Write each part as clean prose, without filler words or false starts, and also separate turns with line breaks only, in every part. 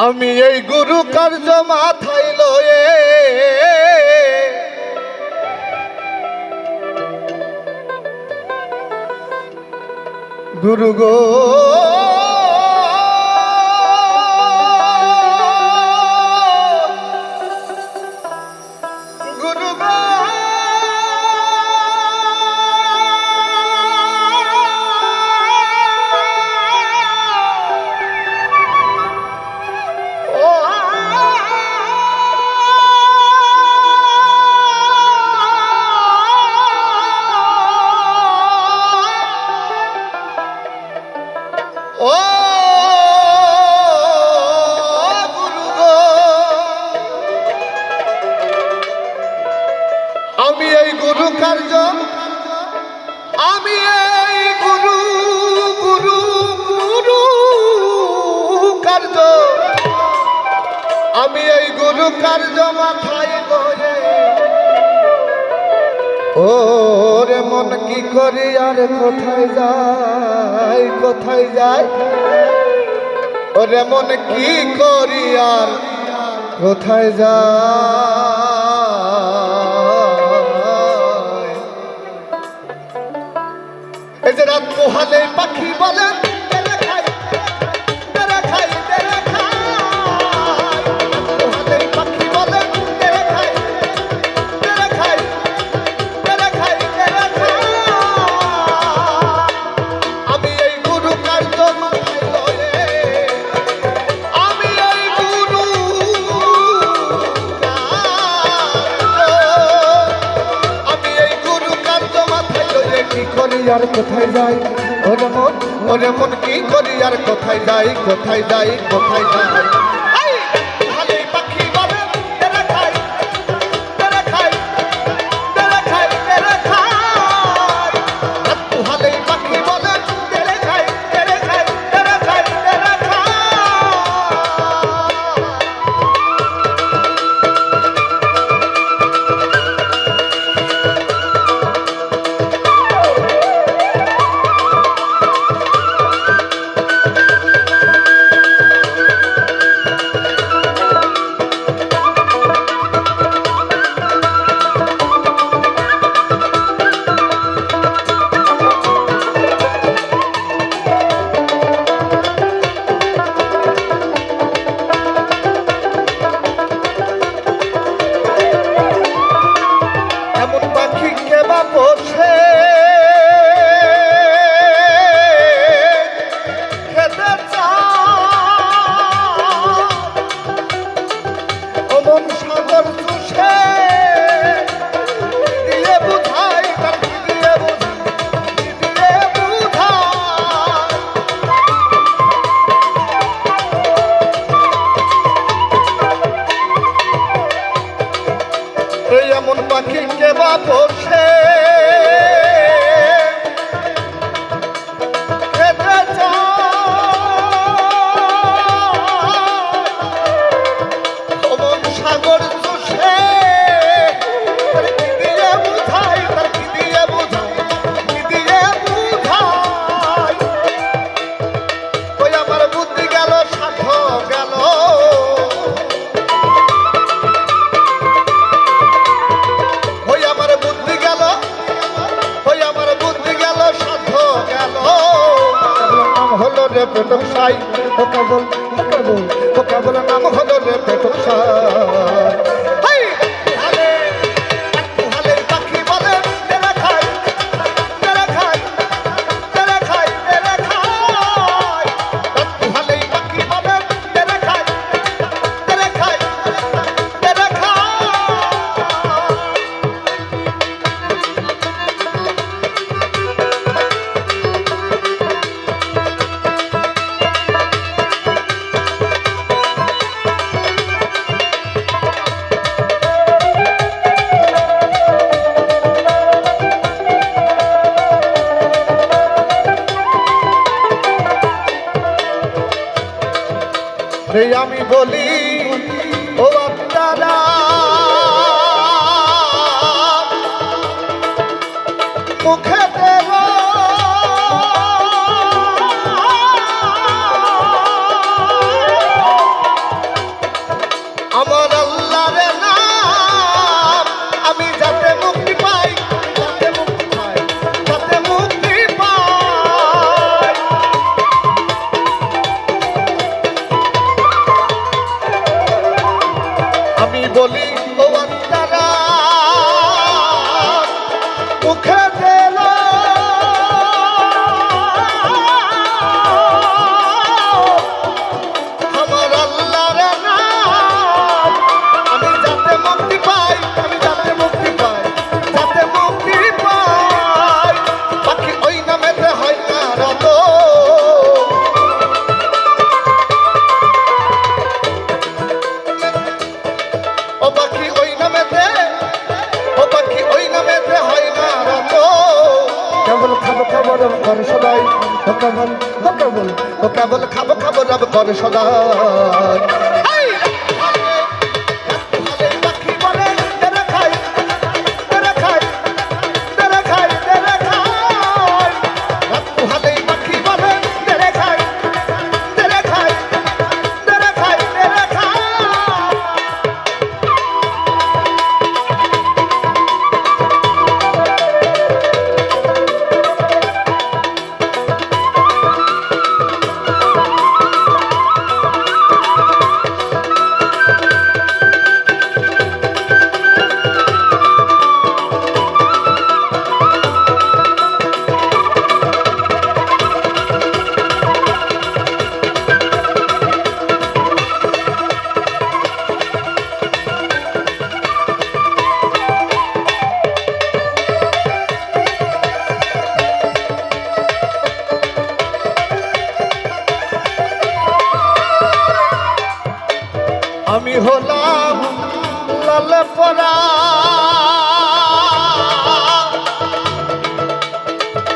আমি এই গুরু কার্য মাথায় লয়ে গুরু গো গুরু গো আমি এই গুরু কার্য আমি এই গুরু গুরু গুরু কার্য আমি এই গুরু কার্য মাথায় লয়ে ওরে মন কি করি আর কোথায় যায় কোথায় যায় ওরে মন কি করি আর কোথায় যায় এই যে রাত পোহালে পাখি বলে আর কোথায় যাই ওরে মন কি করি আর কোথায় যাই কোথায় যাই কোথায় যাই এমন পাখি কেবা বসে সাগর চষে তার কি দিয়ে বুঝাই তার কি দিয়ে বুঝাই কি দিয়ে বুঝাই ওই আমার বুদ্ধি গেল সাধ গেল হলো রে পেটক সাই ও কেবল নাম হলো রে পেটক সাই আমি বলি ও আপনারা মুখে দেব বলি ও অন্তরা মুখে দিল আমার আল্লাহর নাম আমি যাতে মুক্তি পাই আমি যাতে মুক্তি পাই যাতে মুক্তি পাই বাকি ওই নামেতে হয় না রত ও বাকি ওই নামেতে হয় না রত কেবল খাবো খাবো রব করে সদাই ও কেবল খাবো খাবো রব করে সদাই আমি হলাম লাল পরা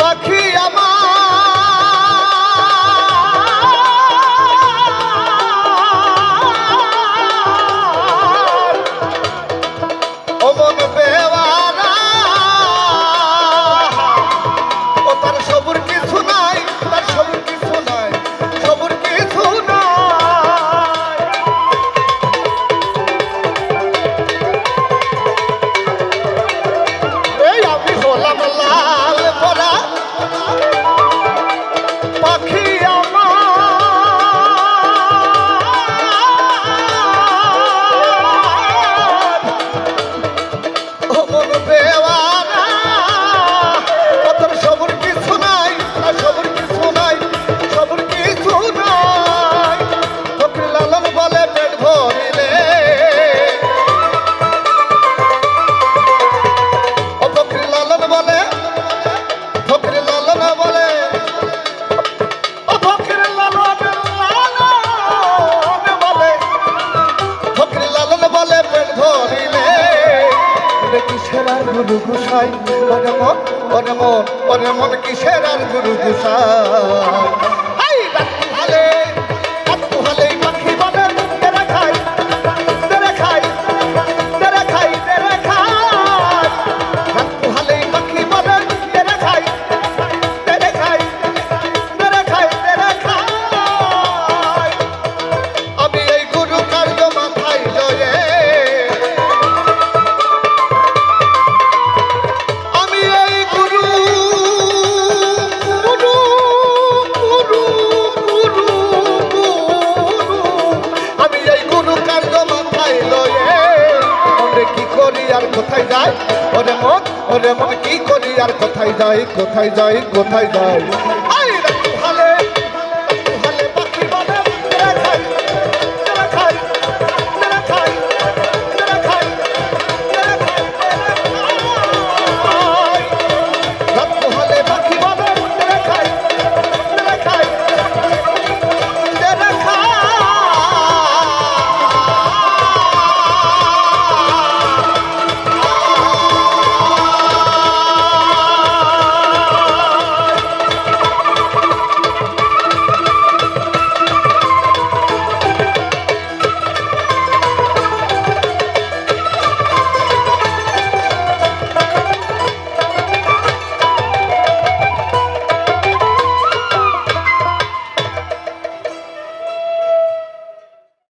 পাখি আমার ও মন বেওয়ারা ও তার সবুর কিছু নাই তার সবুর কিছু নাই সবুর কিছু নাই পাখি আমার ও মন বেওয়ারা ও তোর সবুর কিছু নাই আর সবুর কিছু নাই সবুর কিছু নাই ফকির লালন বলে পেট ভরিলে ও ফকির লালন বলে ফকির লালন বলে কিসের আর গুরু গুসাই ওরে মন কিসের আর গুরু গুসাই পাখি বলে তেরে খাই তেরে খাই তেরে খাই তেরে খাই পাখি বলে তেরে খাই তেরে খাই তেরে খাই তেরে খাই আমি এই গুরু কার্য মাথায় লয়ে আর কোথায় যায় ওরে মন কি করি আর কোথায় যাই